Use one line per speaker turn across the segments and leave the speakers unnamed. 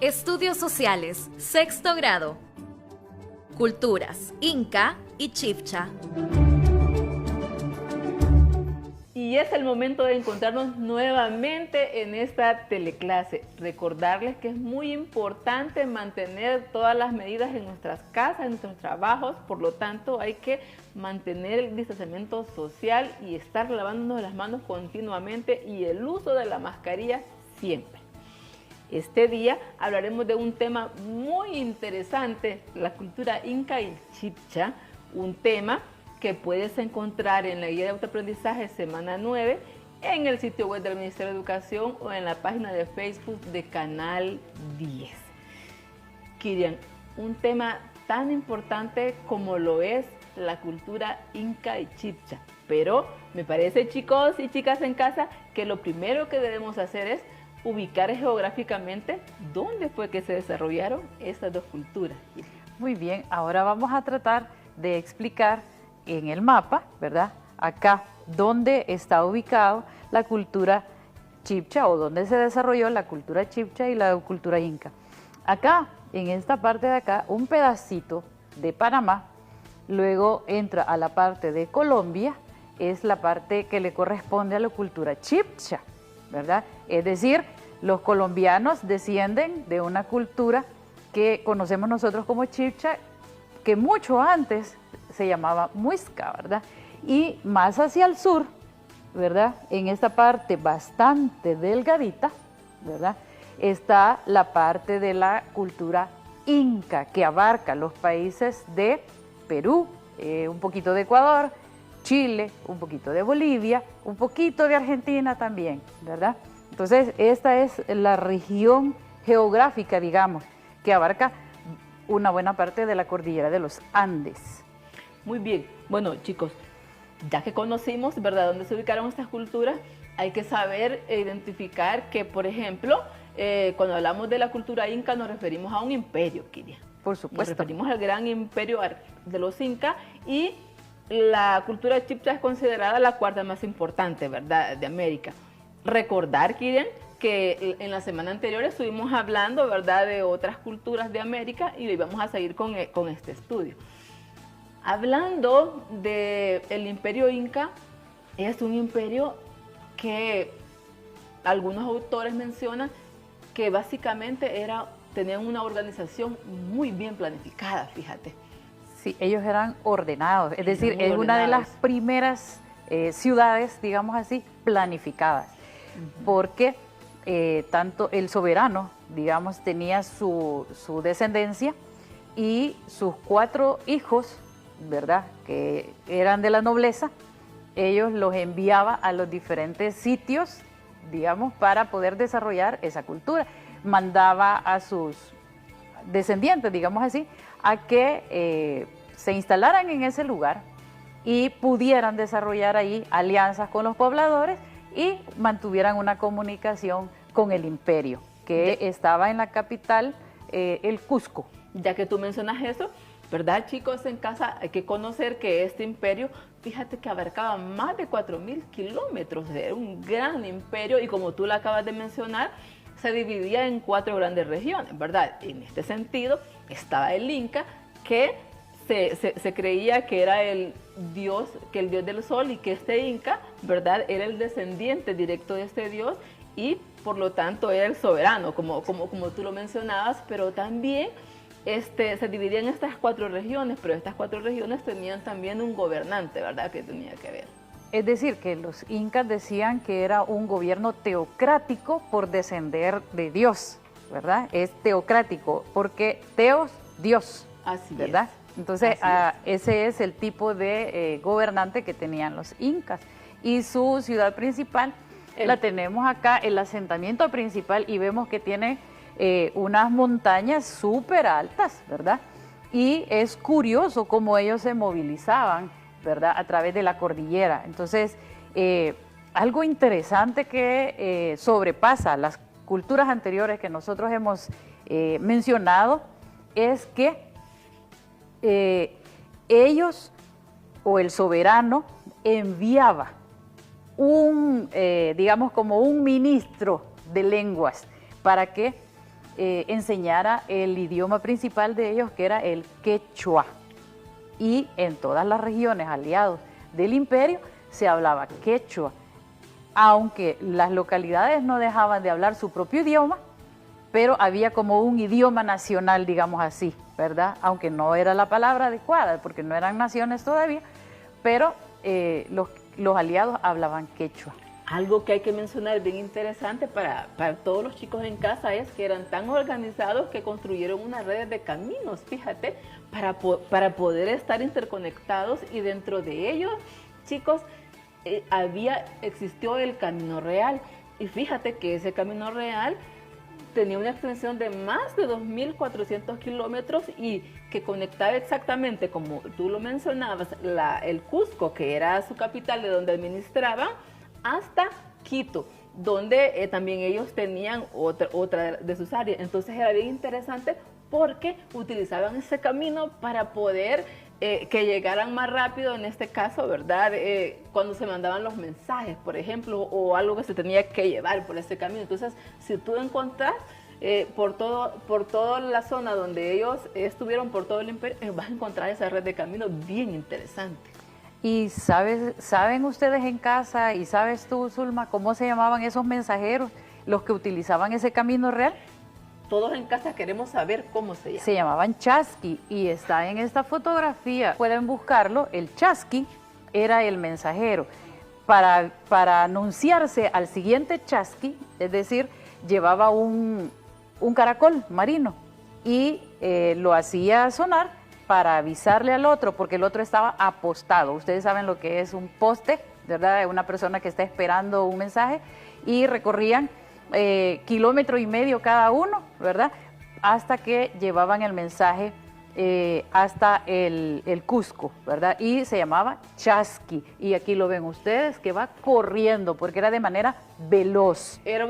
Estudios Sociales, sexto grado. Culturas, Inca y Chibcha.
Y es el momento de encontrarnos nuevamente en esta teleclase. Recordarles que es muy importante mantener todas las medidas en nuestras casas, en nuestros trabajos. Por lo tanto, hay que mantener el distanciamiento social y estar lavándonos las manos continuamente y el uso de la mascarilla siempre. Este día hablaremos de un tema muy interesante, la cultura Inca y Chibcha, un tema que puedes encontrar en la guía de autoaprendizaje semana 9, en el sitio web del Ministerio de Educación o en la página de Facebook de Canal 10. Kirian, un tema tan importante como lo es la cultura Inca y Chibcha, pero me parece, chicos y chicas en casa, que lo primero que debemos hacer es ubicar geográficamente dónde fue que se desarrollaron estas dos culturas.
Muy bien, ahora vamos a tratar de explicar en el mapa, ¿verdad? Acá, dónde está ubicado la cultura Chibcha o dónde se desarrolló la cultura Chibcha y la cultura Inca. Acá, en esta parte de acá, un pedacito de Panamá, luego entra a la parte de Colombia, es la parte que le corresponde a la cultura Chibcha, ¿verdad? Es decir, los colombianos descienden de una cultura que conocemos nosotros como Chibcha, que mucho antes se llamaba Muisca, ¿verdad? Y más hacia el sur, ¿verdad? En esta parte bastante delgadita, ¿verdad? Está la parte de la cultura Inca, que abarca los países de Perú, un poquito de Ecuador, Chile, un poquito de Bolivia, un poquito de Argentina también, ¿verdad? Entonces, esta es la región geográfica, digamos, que abarca una buena parte de la cordillera de los Andes.
Muy bien. Bueno, chicos, ya que conocimos, ¿verdad?, dónde se ubicaron estas culturas, hay que saber identificar que, por ejemplo, cuando hablamos de la cultura inca nos referimos a un imperio, Kirian.
Por supuesto.
Nos referimos al gran imperio de los incas y la cultura chibcha es considerada la cuarta más importante, ¿verdad?, de América. Recordar, Kirian, que en la semana anterior estuvimos hablando, ¿verdad?, de otras culturas de América y hoy vamos a seguir con este estudio. Hablando del imperio inca, es un imperio que algunos autores mencionan que básicamente tenían una organización muy bien planificada, fíjate.
Sí, ellos eran ordenados, es decir, es una de las primeras ciudades, digamos así, planificadas, porque tanto el soberano, digamos, tenía su descendencia y sus 4 hijos, ¿verdad?, que eran de la nobleza, ellos los enviaba a los diferentes sitios, digamos, para poder desarrollar esa cultura. Mandaba a sus descendientes, digamos así, a que se instalaran en ese lugar y pudieran desarrollar ahí alianzas con los pobladores y mantuvieran una comunicación con el imperio, que estaba en la capital, el Cusco.
Ya que tú mencionas eso, ¿verdad, chicos en casa? Hay que conocer que este imperio, fíjate que abarcaba más de 4.000 kilómetros, era un gran imperio y como tú lo acabas de mencionar, se dividía en 4 grandes regiones, ¿verdad? En este sentido estaba el Inca, que se creía que era el dios del sol y que este Inca, ¿verdad?, era el descendiente directo de este dios y por lo tanto era el soberano, como tú lo mencionabas, pero también se dividían en estas 4 regiones, pero estas 4 regiones tenían también un gobernante, ¿verdad?, que tenía que ver.
Es decir, que los incas decían que era un gobierno teocrático por descender de Dios, ¿verdad? Es teocrático, porque teos, Dios,
así
¿verdad?
Es.
Entonces, ese es el tipo de gobernante que tenían los incas. Y su ciudad principal la tenemos acá, el asentamiento principal, y vemos que tiene unas montañas súper altas, ¿verdad? Y es curioso cómo ellos se movilizaban, ¿verdad?, a través de la cordillera. Entonces, algo interesante que sobrepasa las culturas anteriores que nosotros hemos mencionado es que ellos o el soberano enviaba digamos como un ministro de lenguas para que enseñara el idioma principal de ellos, que era el quechua. Y en todas las regiones aliados del imperio se hablaba quechua, aunque las localidades no dejaban de hablar su propio idioma, pero había como un idioma nacional, digamos así, ¿verdad? Aunque no era la palabra adecuada, porque no eran naciones todavía, pero los aliados hablaban quechua.
Algo que hay que mencionar bien interesante para todos los chicos en casa es que eran tan organizados que construyeron una red de caminos, fíjate, para poder estar interconectados, y dentro de ellos, chicos, existió el Camino Real, y fíjate que ese Camino Real tenía una extensión de más de 2.400 kilómetros y que conectaba exactamente, como tú lo mencionabas, el Cusco, que era su capital de donde administraban, hasta Quito, donde también ellos tenían otra de sus áreas. Entonces era bien interesante porque utilizaban ese camino para poder que llegaran más rápido, en este caso, ¿verdad? Cuando se mandaban los mensajes, por ejemplo, o algo que se tenía que llevar por ese camino. Entonces, si tú encontrás por toda la zona donde ellos estuvieron, por todo el imperio, vas a encontrar esa red de caminos bien interesante.
Y saben ustedes en casa, y sabes tú, Zulma, cómo se llamaban esos mensajeros, los que utilizaban ese camino real.
Todos en casa queremos saber cómo se llama.
Se llamaban chasqui, y está en esta fotografía, pueden buscarlo. El chasqui era el mensajero. Para anunciarse al siguiente chasqui, es decir, llevaba un caracol marino y lo hacía sonar para avisarle al otro, porque el otro estaba apostado. Ustedes saben lo que es un poste, ¿verdad? Una persona que está esperando un mensaje, y recorrían 1,5 kilómetros cada uno, ¿verdad? Hasta que llevaban el mensaje hasta el Cusco, ¿verdad? Y se llamaba chasqui, y aquí lo ven ustedes, que va corriendo, porque era de manera veloz.
Era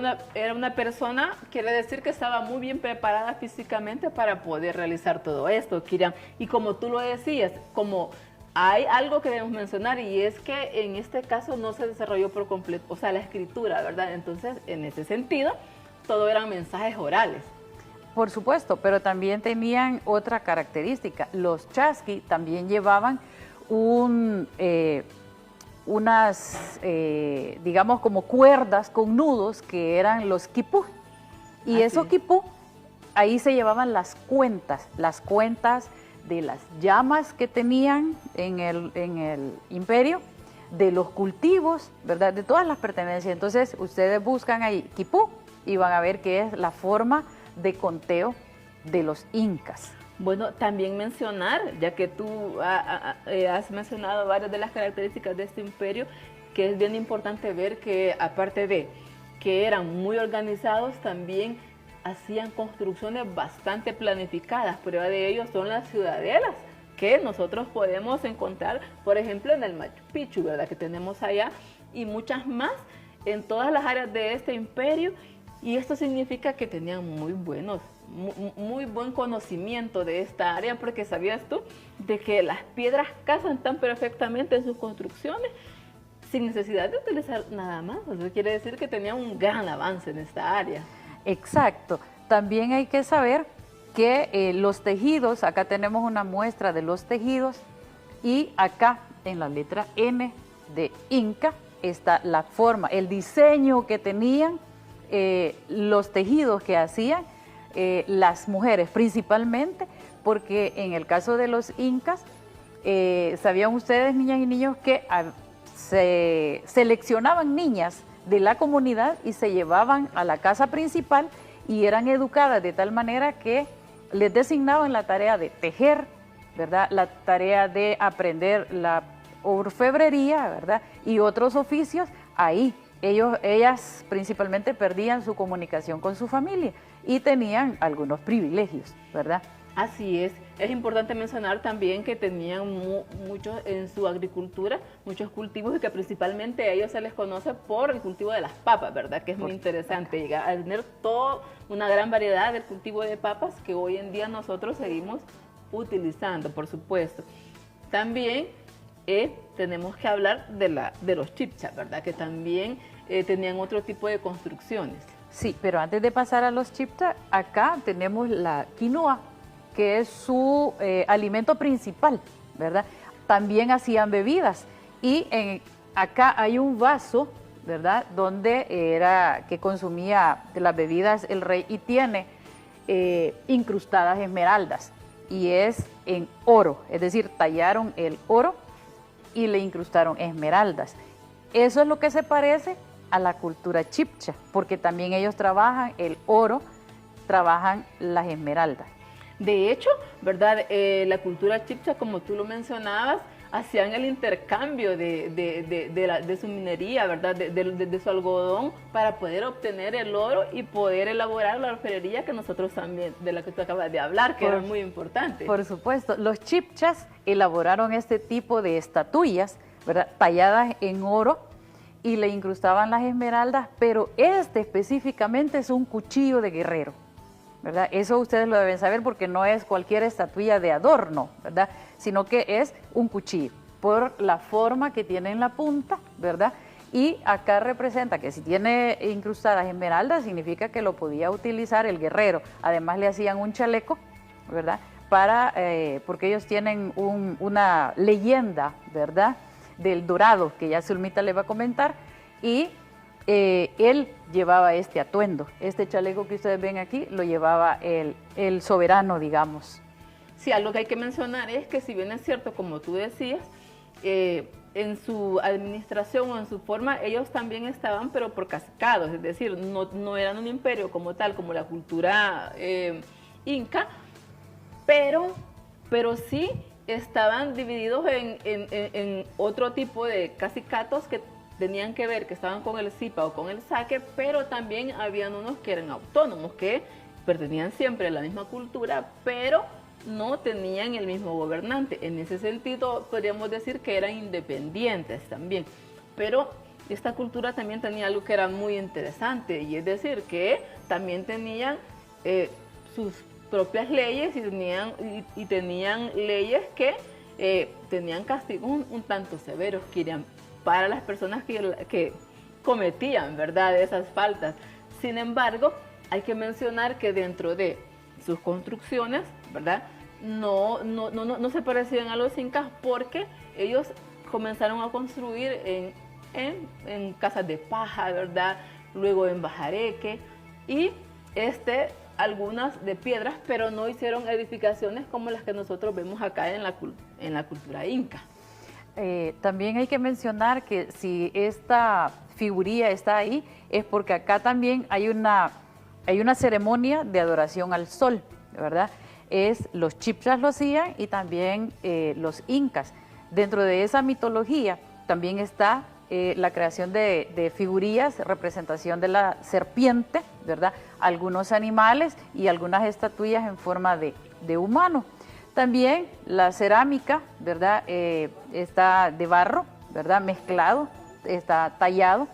una persona, quiere decir que estaba muy bien preparada físicamente para poder realizar todo esto, Kiriam. Y como tú lo decías, como hay algo que debemos mencionar, y es que en este caso no se desarrolló por completo, o sea, la escritura, ¿verdad? Entonces, en ese sentido, todo eran mensajes orales.
Por supuesto, pero también tenían otra característica. Los chasqui también llevaban unas, digamos, como cuerdas con nudos, que eran los quipú. Y esos quipú, ahí se llevaban las cuentas de las llamas que tenían en el imperio, de los cultivos, ¿verdad? De todas las pertenencias. Entonces, ustedes buscan ahí quipú y van a ver que es la forma de conteo de los incas.
Bueno, también mencionar, ya que tú has mencionado varias de las características de este imperio, que es bien importante ver que, aparte de que eran muy organizados, también hacían construcciones bastante planificadas. Prueba de ello son las ciudadelas que nosotros podemos encontrar, por ejemplo, en el Machu Picchu, ¿verdad? Que tenemos allá, y muchas más en todas las áreas de este imperio. Y esto significa que tenían muy buen conocimiento de esta área, porque sabías tú de que las piedras casan tan perfectamente en sus construcciones sin necesidad de utilizar nada más. Eso quiere decir que tenían un gran avance en esta área.
Exacto. También hay que saber que los tejidos, acá tenemos una muestra de los tejidos, y acá en la letra N de Inca está la forma, el diseño que tenían, los tejidos que hacían las mujeres principalmente, porque en el caso de los incas, ¿sabían ustedes, niñas y niños, que se seleccionaban niñas de la comunidad y se llevaban a la casa principal y eran educadas de tal manera que les designaban la tarea de tejer, ¿verdad? La tarea de aprender la orfebrería, ¿verdad? Y otros oficios ahí. Ellas principalmente perdían su comunicación con su familia y tenían algunos privilegios, ¿verdad?
Así es. Es importante mencionar también que tenían muchos en su agricultura, muchos cultivos, y que principalmente a ellos se les conoce por el cultivo de las papas, ¿verdad? Que es muy interesante llegar a tener toda una gran variedad del cultivo de papas que hoy en día nosotros seguimos utilizando, por supuesto. También tenemos que hablar de los chibchas, ¿verdad? Que también tenían otro tipo de construcciones.
Sí, pero antes de pasar a los chipcha, acá tenemos la quinoa, que es su alimento principal, ¿verdad? También hacían bebidas y acá hay un vaso, ¿verdad? Donde era que consumía de las bebidas el rey y tiene incrustadas esmeraldas y es en oro, es decir, tallaron el oro y le incrustaron esmeraldas. Eso es lo que se parece a la cultura chipcha, porque también ellos trabajan el oro, trabajan las esmeraldas.
De hecho, ¿verdad? La cultura chipcha, como tú lo mencionabas, hacían el intercambio de su minería, ¿verdad? De su algodón para poder obtener el oro y poder elaborar la orfebrería que nosotros también, de la que tú acabas de hablar, que era muy importante.
Por supuesto, los chipchas elaboraron este tipo de estatuillas, ¿verdad? Talladas en oro y le incrustaban las esmeraldas, pero este específicamente es un cuchillo de guerrero, ¿verdad? Eso ustedes lo deben saber porque no es cualquier estatuilla de adorno, ¿verdad? Sino que es un cuchillo por la forma que tiene en la punta, ¿verdad? Y acá representa que si tiene incrustadas esmeraldas significa que lo podía utilizar el guerrero. Además le hacían un chaleco, ¿verdad? Porque ellos tienen una leyenda, ¿verdad? Del dorado, que ya Zulmita le va a comentar, y él llevaba este atuendo, este chaleco que ustedes ven aquí, lo llevaba el soberano, digamos.
Sí, algo que hay que mencionar es que si bien es cierto, como tú decías, en su administración o en su forma, ellos también estaban, pero por cascados, es decir, no eran un imperio como tal, como la cultura inca, pero sí estaban divididos en otro tipo de cacicatos que tenían que ver, que estaban con el Zipa o con el Zaque, pero también habían unos que eran autónomos, que pertenecían siempre a la misma cultura, pero no tenían el mismo gobernante. En ese sentido, podríamos decir que eran independientes también. Pero esta cultura también tenía algo que era muy interesante, y es decir, que también tenían sus propias leyes y tenían leyes que tenían castigos un tanto severos que irían para las personas que cometían, ¿verdad?, esas faltas. Sin embargo, hay que mencionar que dentro de sus construcciones, ¿verdad?, no se parecían a los incas, porque ellos comenzaron a construir en casas de paja, ¿verdad?, luego en bajareque y algunas de piedras, pero no hicieron edificaciones como las que nosotros vemos acá en la cultura inca.
También hay que mencionar que si esta figuría está ahí, es porque acá también hay una ceremonia de adoración al sol, ¿verdad? Los chipchas lo hacían y también los incas. Dentro de esa mitología también está la creación de figurillas, representación de la serpiente, ¿verdad? Algunos animales y algunas estatuillas en forma de humano. También la cerámica, ¿verdad? Está de barro, ¿verdad? Mezclado, está tallado.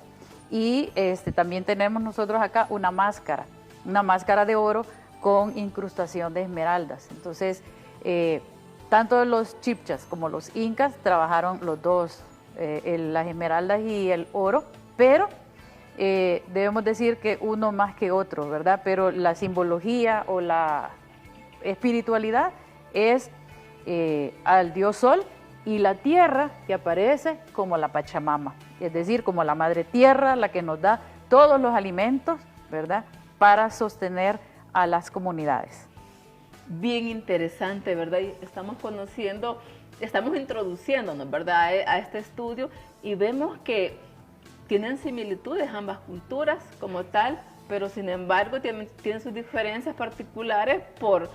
Y también tenemos nosotros acá una máscara de oro con incrustación de esmeraldas. Entonces, tanto los chipchas como los incas trabajaron los dos, las esmeraldas y el oro, pero debemos decir que uno más que otro, ¿verdad? Pero la simbología o la espiritualidad es al dios sol, y la tierra que aparece como la Pachamama, es decir, como la madre tierra, la que nos da todos los alimentos, ¿verdad?, para sostener a las comunidades.
Bien interesante, ¿verdad? Y estamos introduciéndonos, ¿verdad?, a este estudio, y vemos que tienen similitudes ambas culturas como tal, pero sin embargo tienen sus diferencias particulares por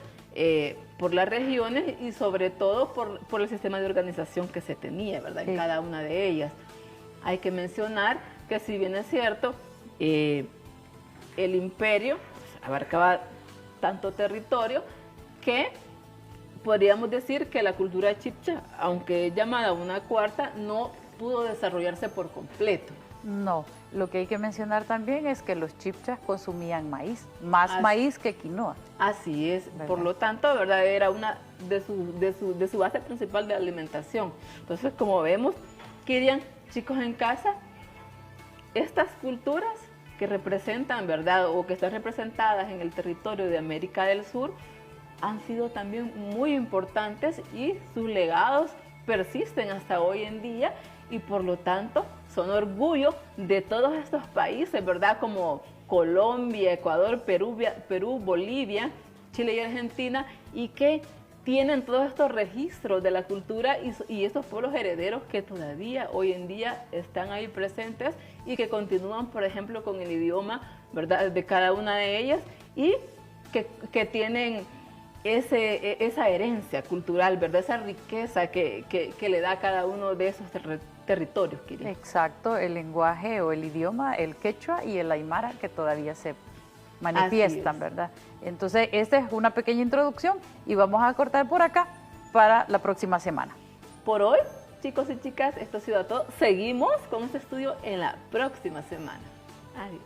las regiones y sobre todo por el sistema de organización que se tenía, ¿verdad?, en cada una de ellas. Hay que mencionar que, si bien es cierto, el imperio abarcaba tanto territorio que podríamos decir que la cultura chipcha, aunque es llamada una cuarta, no pudo desarrollarse por completo.
No, lo que hay que mencionar también es que los chipchas consumían maíz, maíz que quinoa.
Así es, ¿verdad? Por lo tanto, ¿verdad?, era una de su base principal de alimentación. Entonces, como vemos, querían, chicos en casa, estas culturas que representan, ¿verdad? O que están representadas en el territorio de América del Sur, han sido también muy importantes y sus legados persisten hasta hoy en día y por lo tanto son orgullo de todos estos países, ¿verdad? Como Colombia, Ecuador, Perú, Bolivia, Chile y Argentina, y que tienen todos estos registros de la cultura y estos pueblos herederos que todavía hoy en día están ahí presentes y que continúan, por ejemplo, con el idioma, ¿verdad?, de cada una de ellas y que tienen esa herencia cultural, ¿verdad?, esa riqueza que le da a cada uno de esos territorios. Kiri.
Exacto, el lenguaje o el idioma, el quechua y el aymara que todavía se manifiestan, ¿verdad? Entonces, esta es una pequeña introducción y vamos a cortar por acá para la próxima semana.
Por hoy, chicos y chicas, esto ha sido todo. Seguimos con este estudio en la próxima semana. Adiós.